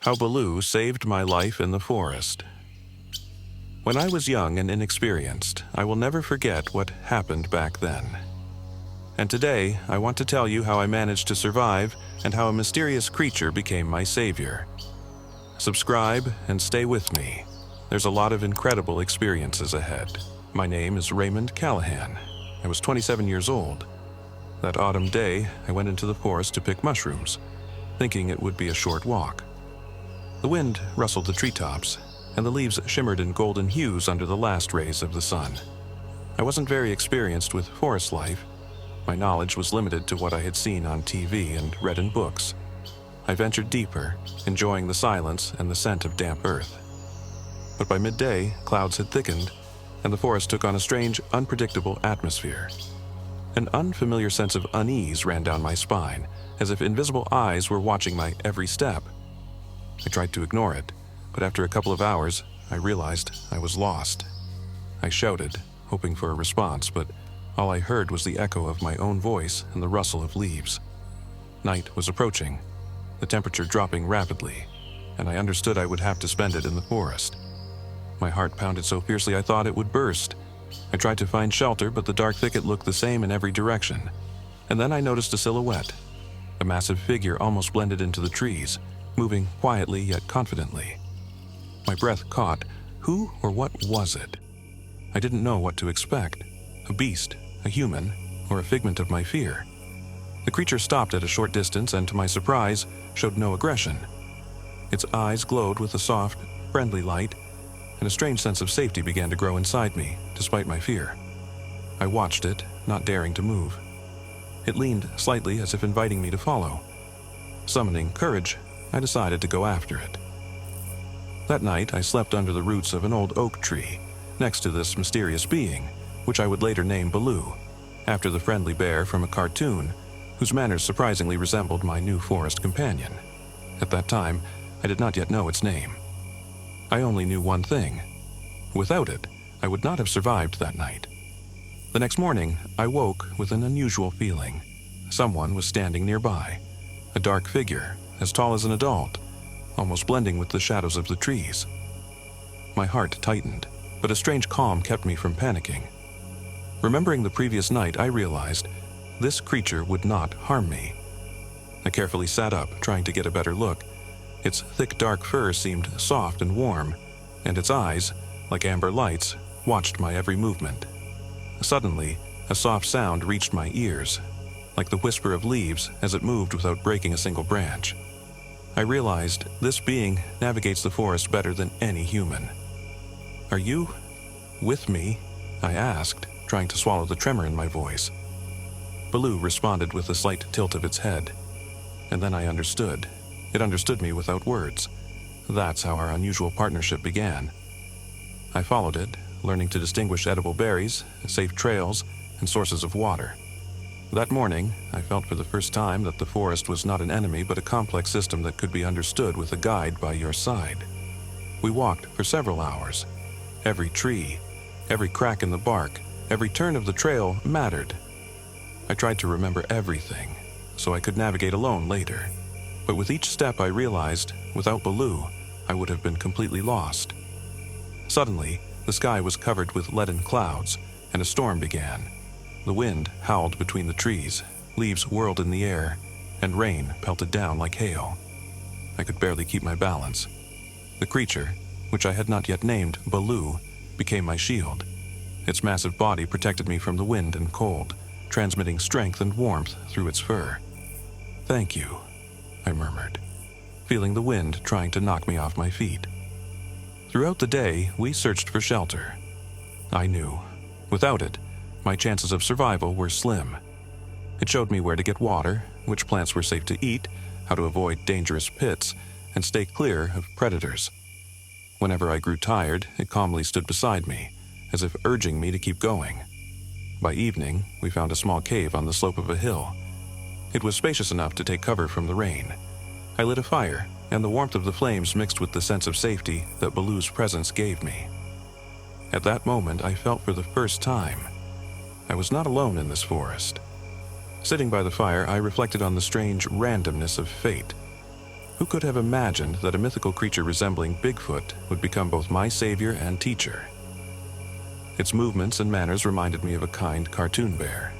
How Baloo saved my life in the forest. When I was young and inexperienced, I will never forget what happened back then. And today, I want to tell you how I managed to survive and how a mysterious creature became my savior. Subscribe and stay with me. There's a lot of incredible experiences ahead. My name is Raymond Callahan. I was 27 years old. That autumn day, I went into the forest to pick mushrooms, thinking it would be a short walk. The wind rustled the treetops, and the leaves shimmered in golden hues under the last rays of the sun. I wasn't very experienced with forest life. My knowledge was limited to what I had seen on TV and read in books. I ventured deeper, enjoying the silence and the scent of damp earth. But by midday, clouds had thickened, and the forest took on a strange, unpredictable atmosphere. An unfamiliar sense of unease ran down my spine, as if invisible eyes were watching my every step. I tried to ignore it, but after a couple of hours, I realized I was lost. I shouted, hoping for a response, but all I heard was the echo of my own voice and the rustle of leaves. Night was approaching, the temperature dropping rapidly, and I understood I would have to spend it in the forest. My heart pounded so fiercely I thought it would burst. I tried to find shelter, but the dark thicket looked the same in every direction. And then I noticed a silhouette. A massive figure almost blended into the trees, moving quietly yet confidently. My breath caught. Who or what was it? I didn't know what to expect. A beast, a human, or a figment of my fear. The creature stopped at a short distance and, to my surprise, showed no aggression. Its eyes glowed with a soft, friendly light, and a strange sense of safety began to grow inside me, despite my fear. I watched it, not daring to move. It leaned slightly as if inviting me to follow. Summoning courage, I decided to go after it. That night, I slept under the roots of an old oak tree, next to this mysterious being, which I would later name Baloo, after the friendly bear from a cartoon, whose manners surprisingly resembled my new forest companion. At that time, I did not yet know its name. I only knew one thing. Without it, I would not have survived that night. The next morning, I woke with an unusual feeling. Someone was standing nearby, a dark figure, as tall as an adult, almost blending with the shadows of the trees. My heart tightened, but a strange calm kept me from panicking. Remembering the previous night, I realized this creature would not harm me. I carefully sat up, trying to get a better look. Its thick dark fur seemed soft and warm, and its eyes, like amber lights, watched my every movement. Suddenly, a soft sound reached my ears, like the whisper of leaves as it moved without breaking a single branch. I realized this being navigates the forest better than any human. "Are you with me?" I asked, trying to swallow the tremor in my voice. Baloo responded with a slight tilt of its head. And then I understood. It understood me without words. That's how our unusual partnership began. I followed it, learning to distinguish edible berries, safe trails, and sources of water. That morning, I felt for the first time that the forest was not an enemy but a complex system that could be understood with a guide by your side. We walked for several hours. Every tree, every crack in the bark, every turn of the trail mattered. I tried to remember everything, so I could navigate alone later. But with each step I realized, without Baloo, I would have been completely lost. Suddenly, the sky was covered with leaden clouds, and a storm began. The wind howled between the trees, leaves whirled in the air, and rain pelted down like hail. I could barely keep my balance. The creature, which I had not yet named Baloo, became my shield. Its massive body protected me from the wind and cold, transmitting strength and warmth through its fur. "Thank you," I murmured, feeling the wind trying to knock me off my feet. Throughout the day, we searched for shelter. I knew, without it, my chances of survival were slim. It showed me where to get water, which plants were safe to eat, how to avoid dangerous pits, and stay clear of predators. Whenever I grew tired, it calmly stood beside me, as if urging me to keep going. By evening, we found a small cave on the slope of a hill. It was spacious enough to take cover from the rain. I lit a fire, and the warmth of the flames mixed with the sense of safety that Baloo's presence gave me. At that moment, I felt for the first time I was not alone in this forest. Sitting by the fire, I reflected on the strange randomness of fate. Who could have imagined that a mythical creature resembling Bigfoot would become both my savior and teacher? Its movements and manners reminded me of a kind cartoon bear,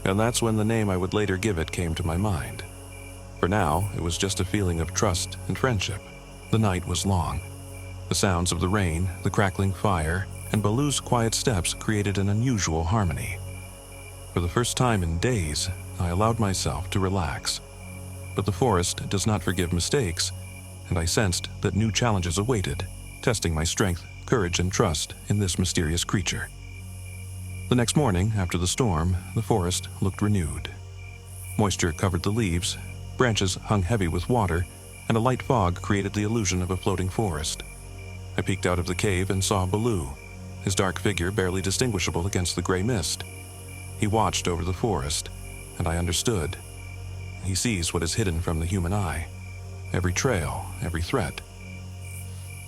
and that's when the name I would later give it came to my mind. For now, it was just a feeling of trust and friendship. The night was long. The sounds of the rain, the crackling fire, and Baloo's quiet steps created an unusual harmony. For the first time in days, I allowed myself to relax. But the forest does not forgive mistakes, and I sensed that new challenges awaited, testing my strength, courage, and trust in this mysterious creature. The next morning, after the storm, the forest looked renewed. Moisture covered the leaves, branches hung heavy with water, and a light fog created the illusion of a floating forest. I peeked out of the cave and saw Baloo, his dark figure barely distinguishable against the gray mist. He watched over the forest, and I understood. He sees what is hidden from the human eye, every trail, every threat.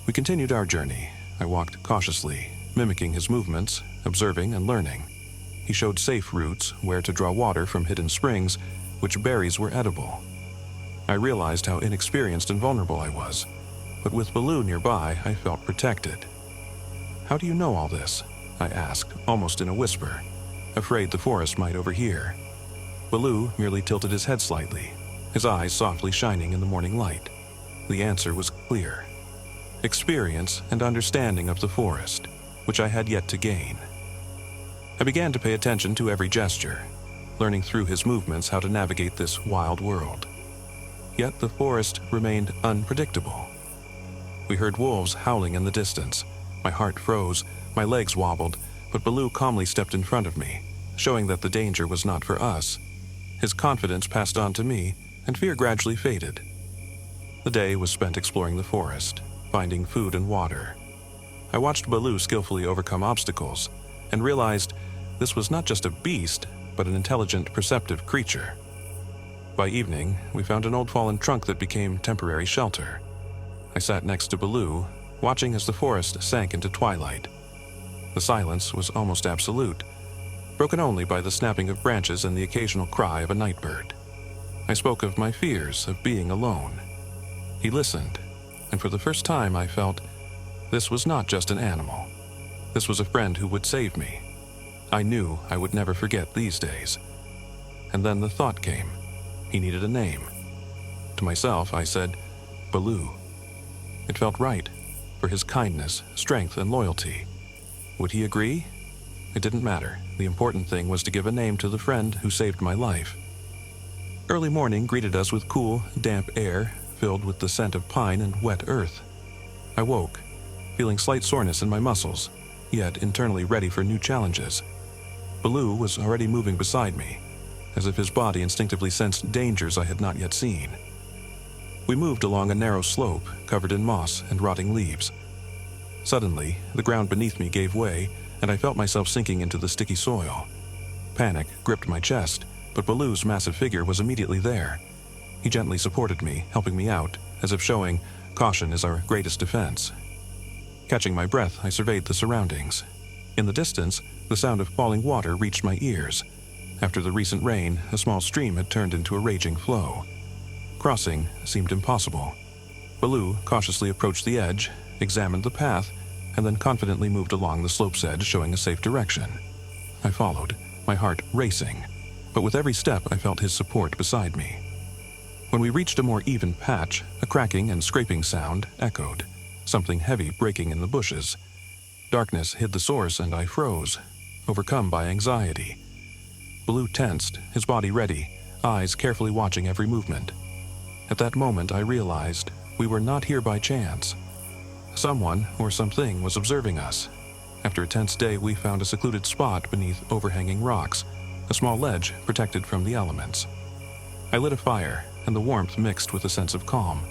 We continued our journey. I walked cautiously, mimicking his movements, observing and learning. He showed safe routes, where to draw water from hidden springs, which berries were edible. I realized how inexperienced and vulnerable I was, but with Baloo nearby, I felt protected. "How do you know all this?" I asked, almost in a whisper, afraid the forest might overhear. Baloo merely tilted his head slightly, his eyes softly shining in the morning light. The answer was clear. Experience and understanding of the forest, which I had yet to gain. I began to pay attention to every gesture, learning through his movements how to navigate this wild world. Yet the forest remained unpredictable. We heard wolves howling in the distance. My heart froze, my legs wobbled, but Baloo calmly stepped in front of me, showing that the danger was not for us. His confidence passed on to me, and fear gradually faded. The day was spent exploring the forest, finding food and water. I watched Baloo skillfully overcome obstacles, and realized this was not just a beast, but an intelligent, perceptive creature. By evening, we found an old fallen trunk that became temporary shelter. I sat next to Baloo, watching as the forest sank into twilight. The silence was almost absolute, broken only by the snapping of branches and the occasional cry of a nightbird. I spoke of my fears of being alone. He listened, and for the first time I felt this was not just an animal. This was a friend who would save me. I knew I would never forget these days. And then the thought came. He needed a name. To myself, I said, Baloo. It felt right, for his kindness, strength, and loyalty. Would he agree? It didn't matter. The important thing was to give a name to the friend who saved my life. Early morning greeted us with cool, damp air filled with the scent of pine and wet earth. I woke, feeling slight soreness in my muscles, yet internally ready for new challenges. Baloo was already moving beside me, as if his body instinctively sensed dangers I had not yet seen. We moved along a narrow slope covered in moss and rotting leaves. Suddenly, the ground beneath me gave way, and I felt myself sinking into the sticky soil. Panic gripped my chest, but Baloo's massive figure was immediately there. He gently supported me, helping me out, as if showing caution is our greatest defense. Catching my breath, I surveyed the surroundings. In the distance, the sound of falling water reached my ears. After the recent rain, a small stream had turned into a raging flow. Crossing seemed impossible. Baloo cautiously approached the edge, examined the path, and then confidently moved along the slope's edge, showing a safe direction. I followed, my heart racing, but with every step I felt his support beside me. When we reached a more even patch, a cracking and scraping sound echoed, something heavy breaking in the bushes. Darkness hid the source and I froze, overcome by anxiety. Baloo tensed, his body ready, eyes carefully watching every movement. At that moment I realized we were not here by chance. Someone or something was observing us. After a tense day, we found a secluded spot beneath overhanging rocks, a small ledge protected from the elements. I lit a fire, and the warmth mixed with a sense of calm.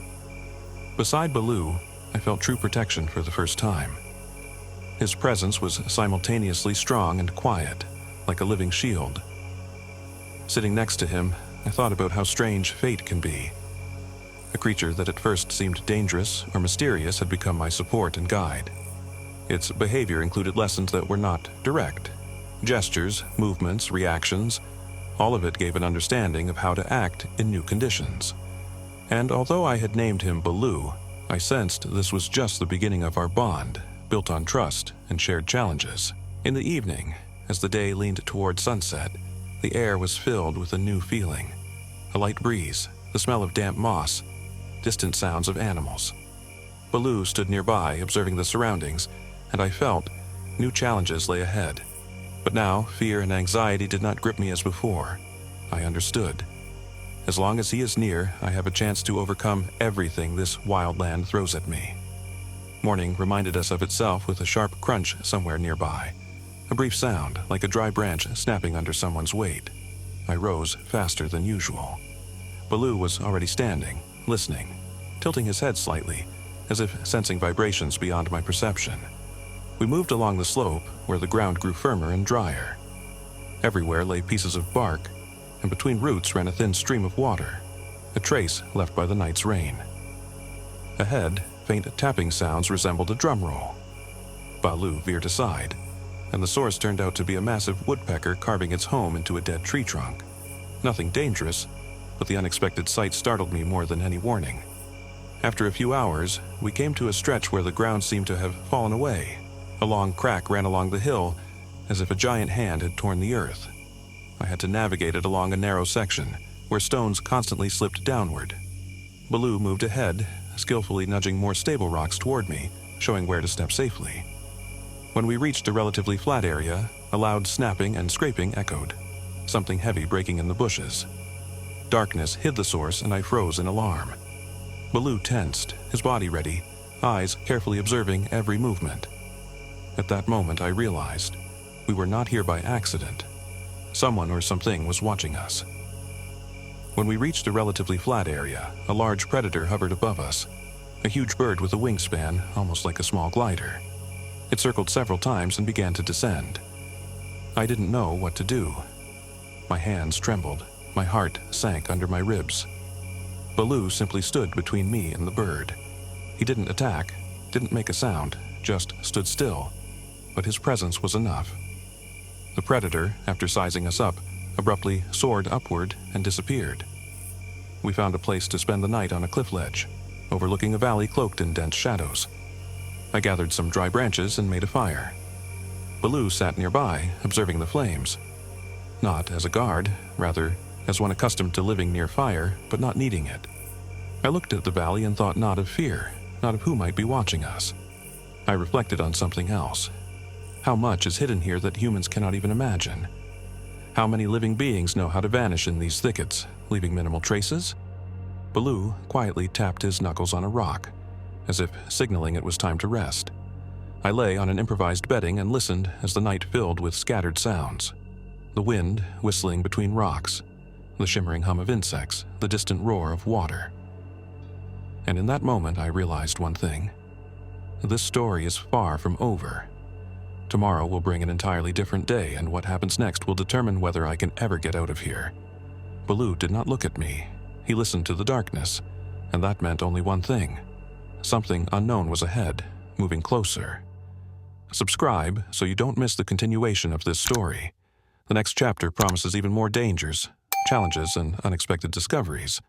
Beside Baloo, I felt true protection for the first time. His presence was simultaneously strong and quiet, like a living shield. Sitting next to him, I thought about how strange fate can be. A creature that at first seemed dangerous or mysterious had become my support and guide. Its behavior included lessons that were not direct. Gestures, movements, reactions, all of it gave an understanding of how to act in new conditions. And although I had named him Baloo, I sensed this was just the beginning of our bond, built on trust and shared challenges. In the evening, as the day leaned toward sunset, the air was filled with a new feeling. A light breeze, the smell of damp moss, distant sounds of animals. Baloo stood nearby, observing the surroundings, and I felt new challenges lay ahead. But now, fear and anxiety did not grip me as before. I understood. As long as he is near, I have a chance to overcome everything this wild land throws at me. Morning reminded us of itself with a sharp crunch somewhere nearby. A brief sound, like a dry branch snapping under someone's weight. I rose faster than usual. Baloo was already standing, listening, tilting his head slightly, as if sensing vibrations beyond my perception. We moved along the slope, where the ground grew firmer and drier. Everywhere lay pieces of bark, and between roots ran a thin stream of water, a trace left by the night's rain. Ahead, faint tapping sounds resembled a drum roll. Baloo veered aside, and the source turned out to be a massive woodpecker carving its home into a dead tree trunk. Nothing dangerous, but the unexpected sight startled me more than any warning. After a few hours, we came to a stretch where the ground seemed to have fallen away. A long crack ran along the hill, as if a giant hand had torn the earth. I had to navigate it along a narrow section, where stones constantly slipped downward. Baloo moved ahead, skillfully nudging more stable rocks toward me, showing where to step safely. When we reached a relatively flat area, a loud snapping and scraping echoed, something heavy breaking in the bushes. Darkness hid the source, and I froze in alarm. Baloo tensed, his body ready, eyes carefully observing every movement. At that moment, I realized we were not here by accident. Someone or something was watching us. When we reached a relatively flat area, a large predator hovered above us, a huge bird with a wingspan, almost like a small glider. It circled several times and began to descend. I didn't know what to do. My hands trembled, my heart sank under my ribs. Baloo simply stood between me and the bird. He didn't attack, didn't make a sound, just stood still, but his presence was enough. The predator, after sizing us up, abruptly soared upward and disappeared. We found a place to spend the night on a cliff ledge, overlooking a valley cloaked in dense shadows. I gathered some dry branches and made a fire. Baloo sat nearby, observing the flames. Not as a guard, rather as one accustomed to living near fire, but not needing it. I looked at the valley and thought not of fear, not of who might be watching us. I reflected on something else. How much is hidden here that humans cannot even imagine? How many living beings know how to vanish in these thickets, leaving minimal traces? Baloo quietly tapped his knuckles on a rock, as if signaling it was time to rest. I lay on an improvised bedding and listened as the night filled with scattered sounds. The wind whistling between rocks, the shimmering hum of insects, the distant roar of water. And in that moment I realized one thing. This story is far from over. Tomorrow will bring an entirely different day, and what happens next will determine whether I can ever get out of here. Baloo did not look at me. He listened to the darkness, and that meant only one thing. Something unknown was ahead, moving closer. Subscribe so you don't miss the continuation of this story. The next chapter promises even more dangers, challenges, and unexpected discoveries.